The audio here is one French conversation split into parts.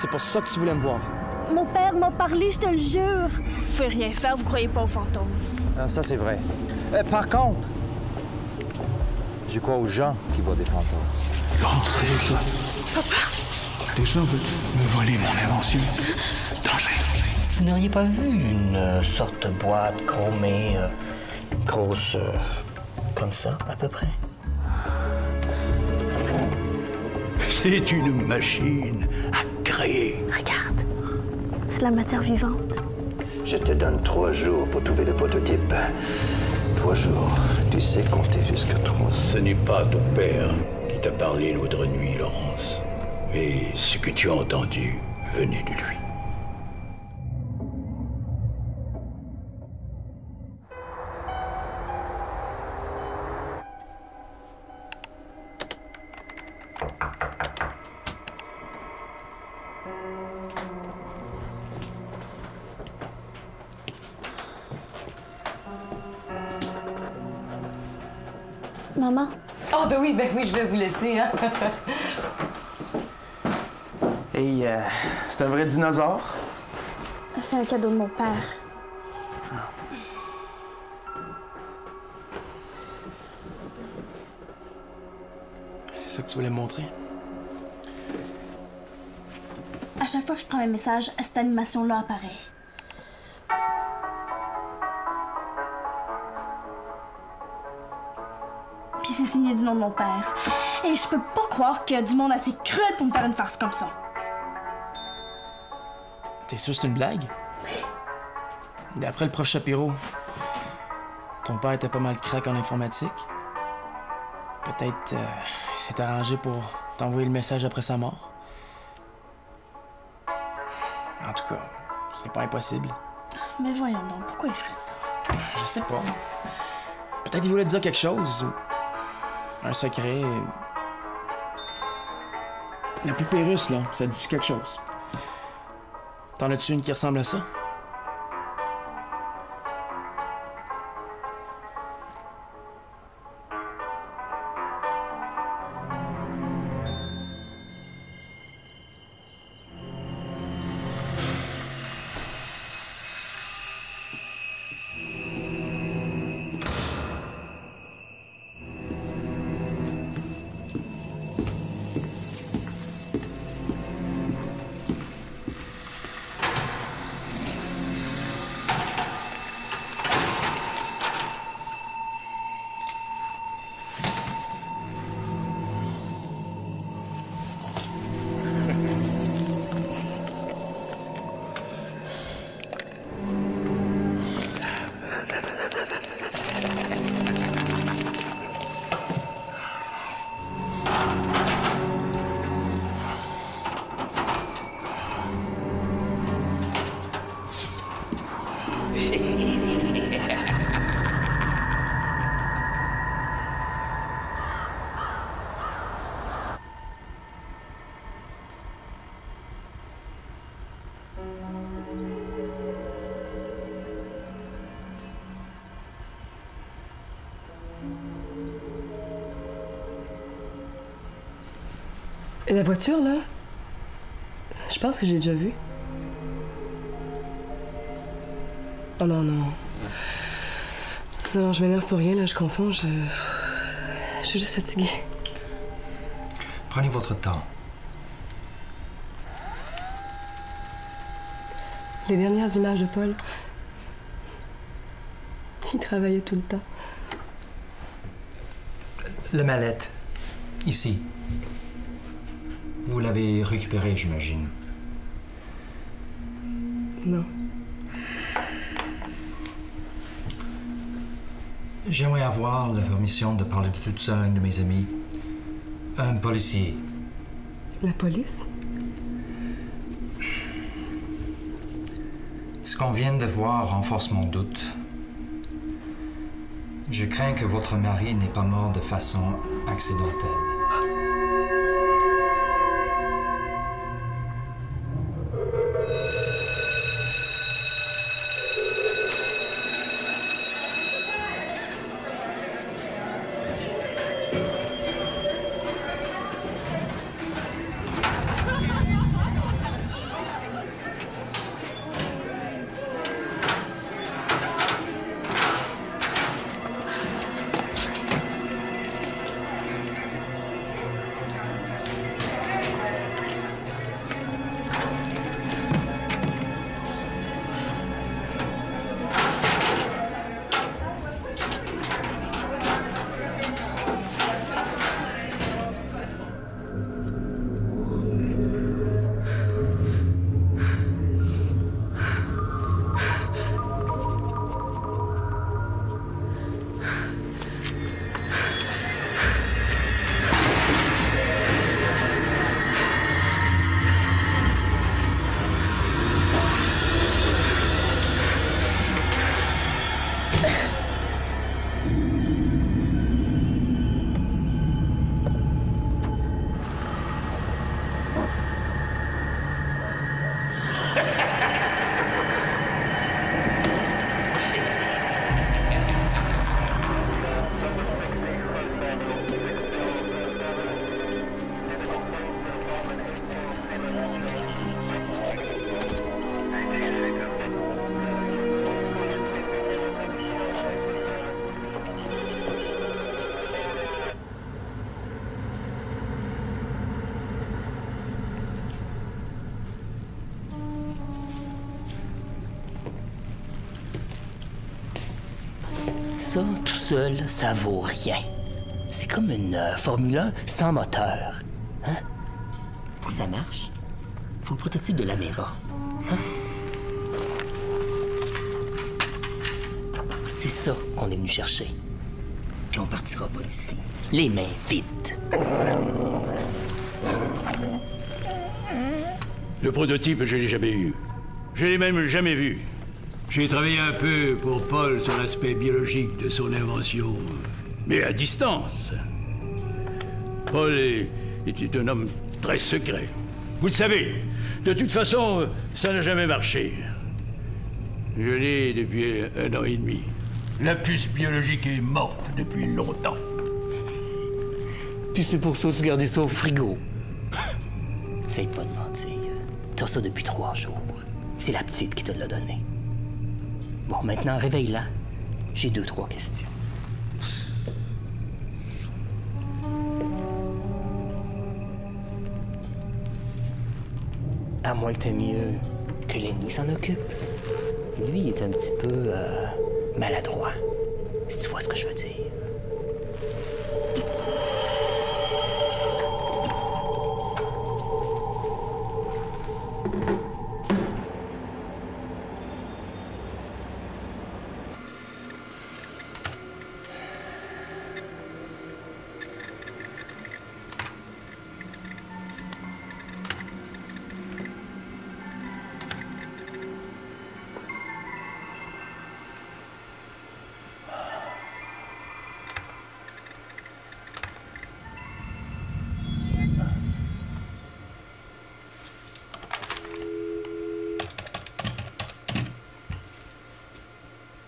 C'est pour ça que tu voulais me voir. Mon père m'a parlé, je te le jure. Vous pouvez rien faire, vous croyez pas aux fantômes. Ah, ça, c'est vrai. Par contre, je crois aux gens qui voient des fantômes. Laurence, réveille-toi. Papa? Des gens veulent me voler mon invention. Danger. Vous n'auriez pas vu une sorte de boîte chromée, grosse, comme ça, à peu près? C'est une machine à créer. Regarde, c'est de la matière vivante. Je te donne 3 jours pour trouver le prototype. 3 jours. Tu sais compter jusqu'à 3. Ce n'est pas ton père qui t'a parlé l'autre nuit, Laurence. Mais ce que tu as entendu venait de lui. Maman? Ah, ben oui, je vais vous laisser, hein. Hey, c'est un vrai dinosaure? C'est un cadeau de mon père. C'est ça que tu voulais me montrer? À chaque fois que je prends un message, cette animation-là apparaît. Puis c'est signé du nom de mon père. Et je peux pas croire qu'il y a du monde assez cruel pour me faire une farce comme ça. T'es sûr que c'est une blague? D'après le prof Shapiro, ton père était pas mal crack en informatique. Peut-être il s'est arrangé pour t'envoyer le message après sa mort. En tout cas, c'est pas impossible. Mais voyons donc, pourquoi il ferait ça? Je sais pas. Peut-être il voulait te dire quelque chose. Un secret. La poupée russe, là, ça dit quelque chose. T'en as-tu une qui ressemble à ça? La voiture, là, je pense que j'ai déjà vu. Oh non, non. Non, je m'énerve pour rien, là, je confonds, je suis juste fatiguée. Prenez votre temps. Les dernières images de Paul, il travaillait tout le temps. La mallette, ici. Vous l'avez récupérée, j'imagine. Non. J'aimerais avoir la permission de parler de tout ça à un de mes amis. Un policier. La police? Ce qu'on vient de voir renforce mon doute. Je crains que votre mari n'est pas mort de façon accidentelle. ça, tout seul, ça vaut rien. C'est comme une Formule 1 sans moteur. Hein? Pour que ça marche, faut le prototype de l'Amera. Hein? C'est ça qu'on est venu chercher. Puis on partira pas d'ici. Les mains vides. Le prototype, je l'ai jamais eu. Je l'ai même jamais vu. J'ai travaillé un peu pour Paul sur l'aspect biologique de son invention, mais à distance. Paul était un homme très secret. Vous le savez, de toute façon, ça n'a jamais marché. Je l'ai depuis 1 an et demi. La puce biologique est morte depuis longtemps. Puis c'est pour ça que tu gardais ça au frigo. Essaye pas de mentir. T'as ça depuis 3 jours. C'est la petite qui te l'a donné. Bon, maintenant, réveille-la. J'ai 2-3 questions. À moins que t'aies mieux que l'ennemi s'en occupe. Lui, il est un petit peu maladroit, si tu vois ce que je veux dire.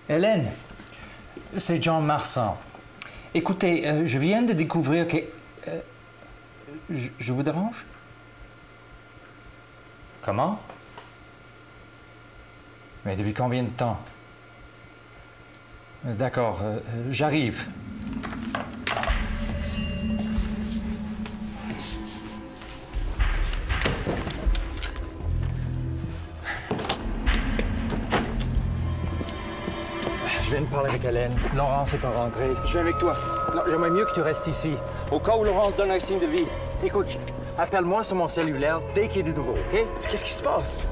Hélène, c'est John Marsan. Écoutez, je viens de découvrir que... je vous dérange? Comment? Mais depuis combien de temps? D'accord, j'arrive. Je viens de parler avec Hélène. Laurence n'est pas rentrée. Je viens avec toi. Non, j'aimerais mieux que tu restes ici. Au cas où Laurence donne un signe de vie. Écoute, appelle-moi sur mon cellulaire dès qu'il y a du nouveau, OK? Qu'est-ce qui se passe?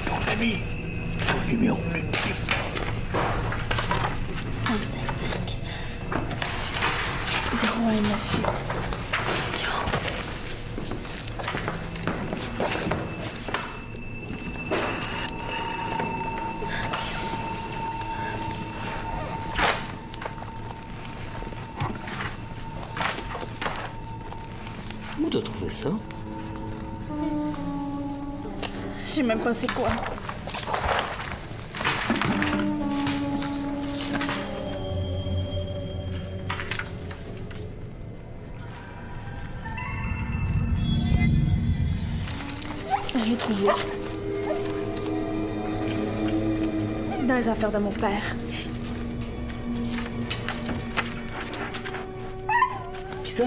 Mon ami, ton numéro de téléphone. 555 0198. Attention. Où t'as trouvé ça? Je sais même pas c'est quoi. Je l'ai trouvé. Dans les affaires de mon père. Pis ça?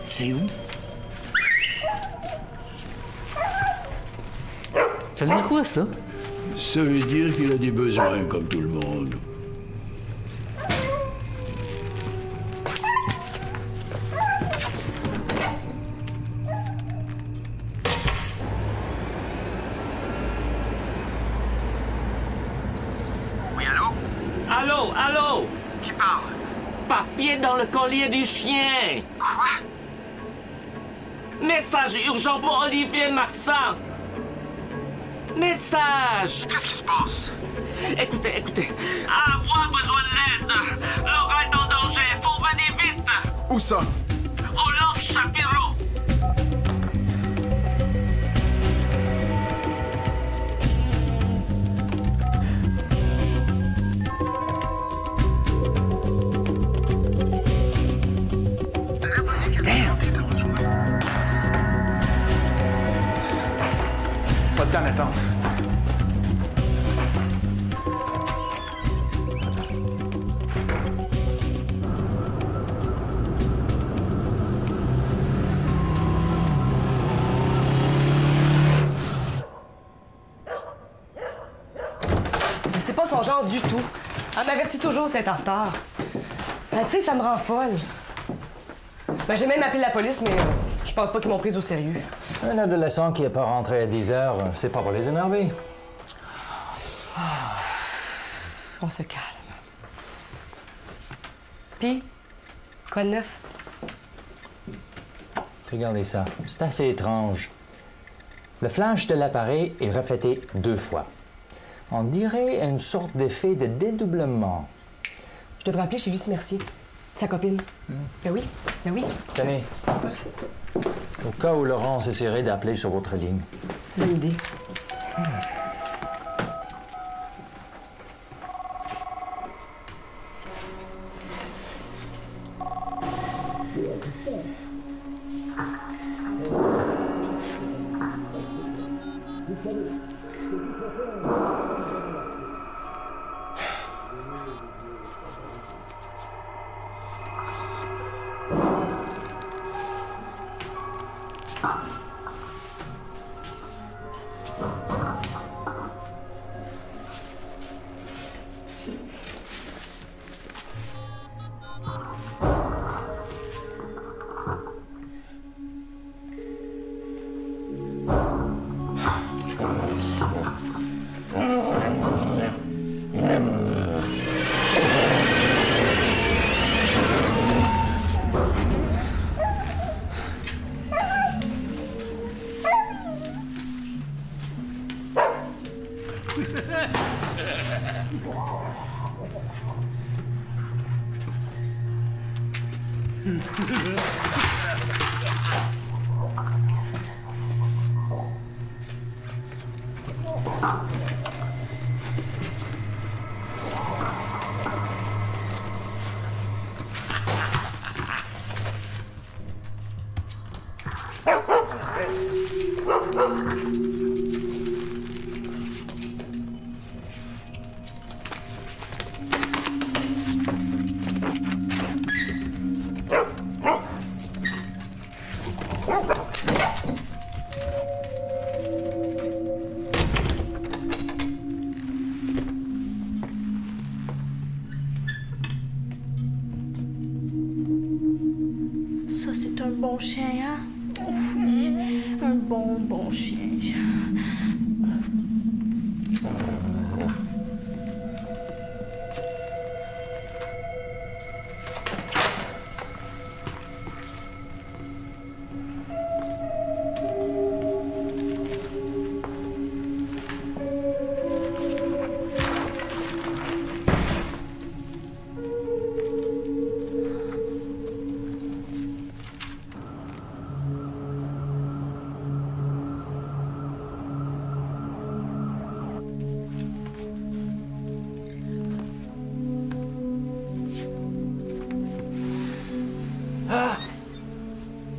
C'est où? Ça veut dire quoi, ça? Ça veut dire qu'il a des besoins comme tout le monde. Oui, allô? Allô, allô? Qui parle? Papier dans le collier du chien. Quoi? Message urgent pour Olivier Marsan. Message! Qu'est-ce qui se passe? Écoutez. Avoir besoin de l'aide. Laura est en danger. Faut venir vite. Où ça? Olaf Shapiro. mettons. Mais c'est pas son genre du tout. Elle m'avertit toujours d'être en retard. Elle sait, ça me rend folle. Ben, j'ai même appelé la police, mais je pense pas qu'ils m'ont prise au sérieux. Un adolescent qui n'est pas rentré à 10 heures, c'est pas pour les énerver. On se calme. Puis, quoi de neuf? Regardez ça. C'est assez étrange. Le flash de l'appareil est reflété 2 fois. On dirait une sorte d'effet de dédoublement. Je devrais appeler chez Lucie Mercier, sa copine. Ben oui, ben oui. Tenez. Au cas où Laurence essaierait d'appeler sur votre ligne. Bonne idée. Ça, c'est un bon chien, hein? Un bon chien.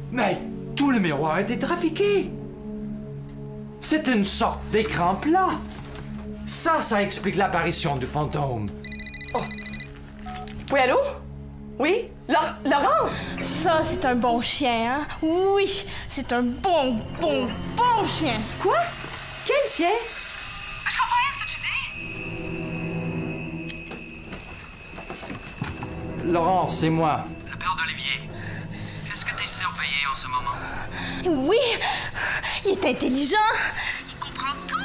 Mais tout le miroir a été trafiqué. C'est une sorte d'écran plat. Ça explique l'apparition du fantôme. Oh. Oui, allô? Oui? Laurence? Ça, c'est un bon chien, hein? Oui, c'est un bon chien. Quoi? Quel chien? Je comprends rien ce que tu dis. Laurence, c'est moi. Le père d'Olivier. Est-ce que t'es surveillé en ce moment? Oui, il est intelligent. Il comprend tout.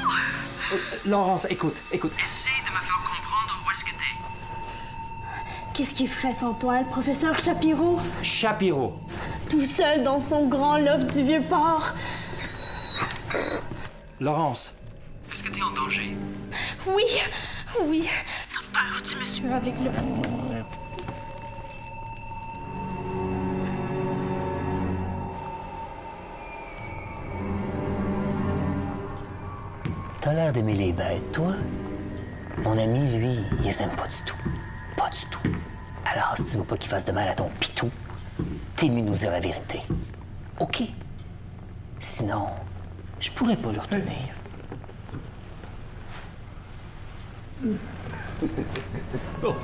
Laurence, écoute. Essaye de me faire comprendre où est-ce que t'es. Qu'est-ce qu'il ferait sans toi, le professeur Shapiro? Shapiro. Tout seul dans son grand loft du Vieux-Port. Laurence. Est-ce que t'es en danger? Oui. T'as peur du monsieur? Avec le... T'as l'air d'aimer les bêtes, toi. Mon ami, lui, il les aime pas du tout. Pas du tout. Alors, si tu veux pas qu'il fasse de mal à ton pitou, t'es mieux nous dire la vérité. OK? Sinon, je pourrais pas le retenir. Oh.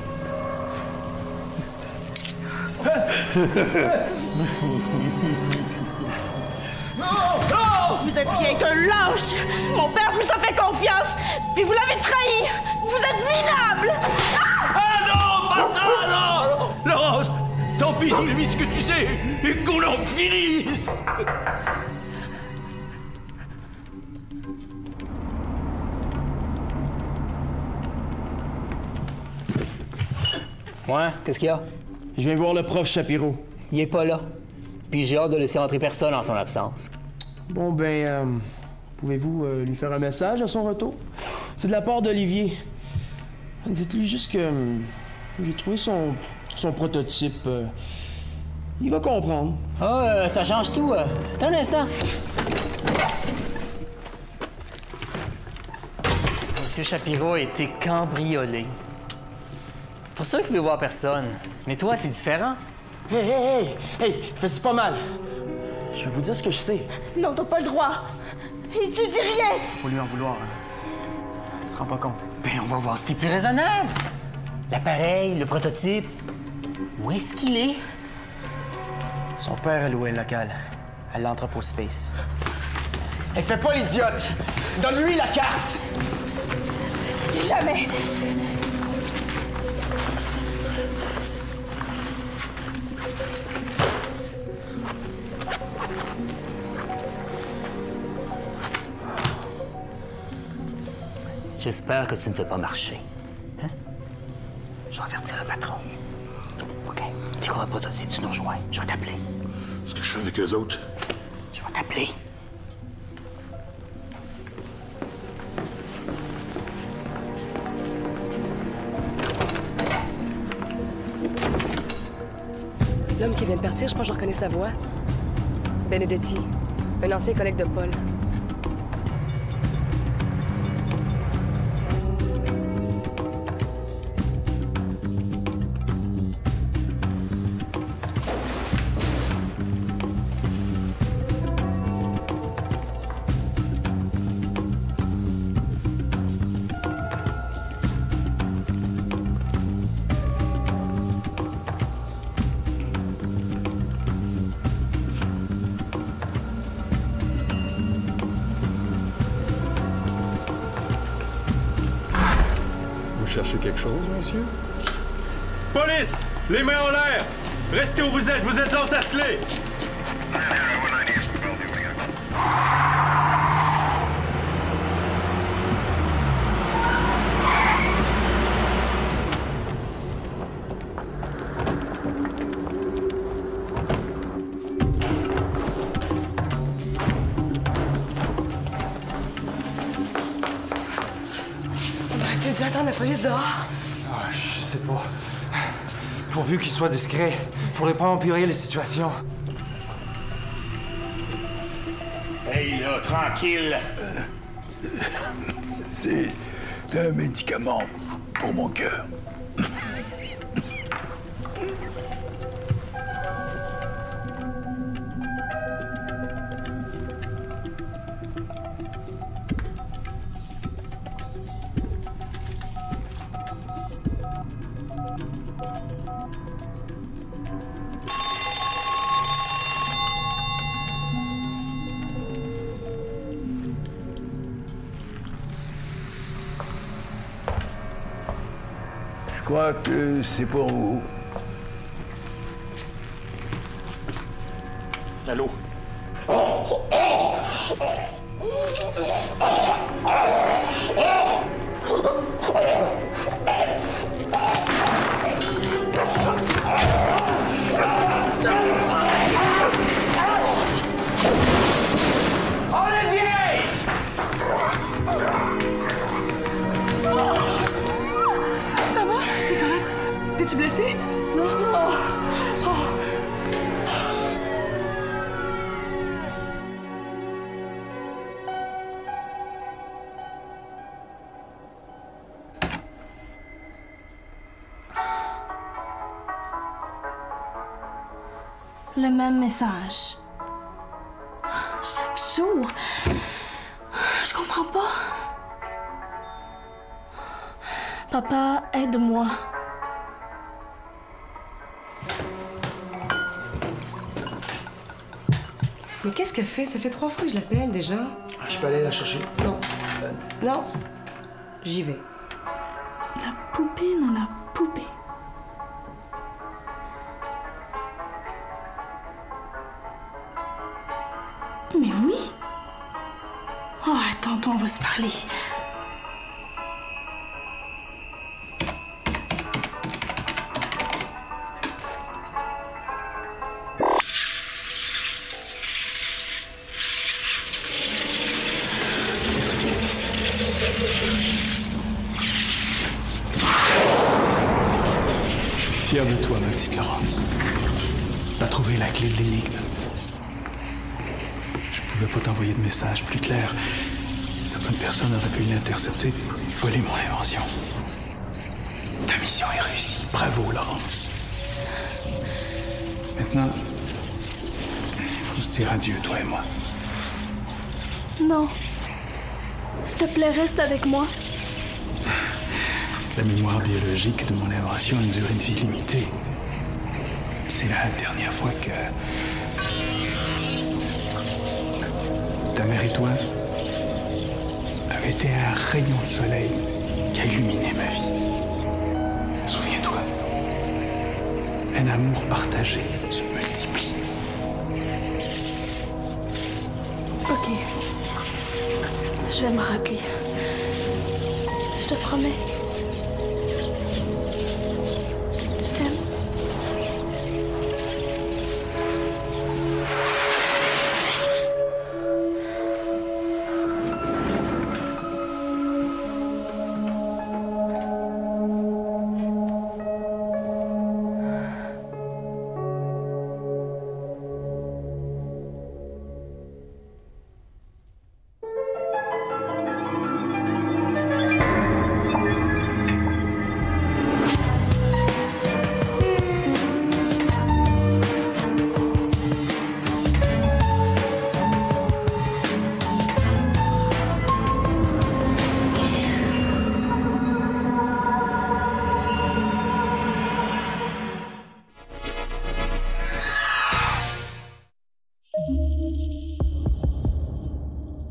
Vous êtes rien qu'un lâche! Mon père vous a fait confiance, puis vous l'avez trahi! Vous êtes minable! Ah non, Martha, non! Laurence, tant pis, dis-lui ce que tu sais, et qu'on en finisse! Ouais, qu'est-ce qu'il y a? Je viens voir le prof Shapiro. Il est pas là. Puis j'ai hâte de laisser entrer personne en son absence. Bon, ben, pouvez-vous lui faire un message à son retour? C'est de la part d'Olivier. Dites-lui juste que j'ai trouvé son prototype. Il va comprendre. Ah, ça change tout. Attends un instant. Monsieur Shapiro a été cambriolé. Pour ça qu'il veut voir personne. Mais toi, c'est différent. Hey, fais-y pas mal. Je vais vous dire ce que je sais. Non, t'as pas le droit. Et tu dis rien. Faut lui en vouloir. Il se rend pas compte. Ben, on va voir si c'est plus raisonnable. L'appareil, le prototype. Où est-ce qu'il est? Son père a loué un local à l'entrepôt Space. Elle fait pas l'idiote. Donne-lui la carte. Jamais. J'espère que tu ne fais pas marcher. Hein? Je vais avertir le patron. OK. Dès qu'on a le prototype, tu nous rejoins. Je vais t'appeler. Ce que je fais avec eux autres. Je vais t'appeler. L'homme qui vient de partir, je pense que je reconnais sa voix. Benedetti, un ancien collègue de Paul. Vous cherchez quelque chose, monsieur? Police! Les mains en l'air! Restez où vous êtes encerclés! T'as dû attendre la police dehors? Ah, je sais pas. Pourvu qu'il soit discret. Faudrait pas empirer les situations. Hey, là, tranquille. C'est un médicament pour mon cœur. Je crois que c'est pour vous. Allô? Ça va? T'es correct? T'es-tu blessé? Non? Le même message. Chaque jour. Je comprends pas. Papa, aide-moi. Mais qu'est-ce qu'elle fait? Ça fait 3 fois que je l'appelle déjà. Je peux aller la chercher? Non. Non. J'y vais. La poupée dans la poupée. Mais oui! Oh, tantôt on va se parler. Je suis fier de toi, ma petite Laurence. T'as trouvé la clé de l'énigme. Je pouvais pas t'envoyer de message plus clair. Certaines personnes auraient pu l'intercepter, voler mon invention. Ta mission est réussie. Bravo, Laurence. Maintenant, faut se dire adieu, toi et moi. Non. S'il te plaît, reste avec moi. La mémoire biologique de mon invention a une durée de vie limitée. C'est la dernière fois que ta mère et toi avaient été un rayon de soleil qui a illuminé ma vie. Souviens-toi, un amour partagé se multiplie. Ok. Je vais me rappeler. Je te promets. Je t'aime.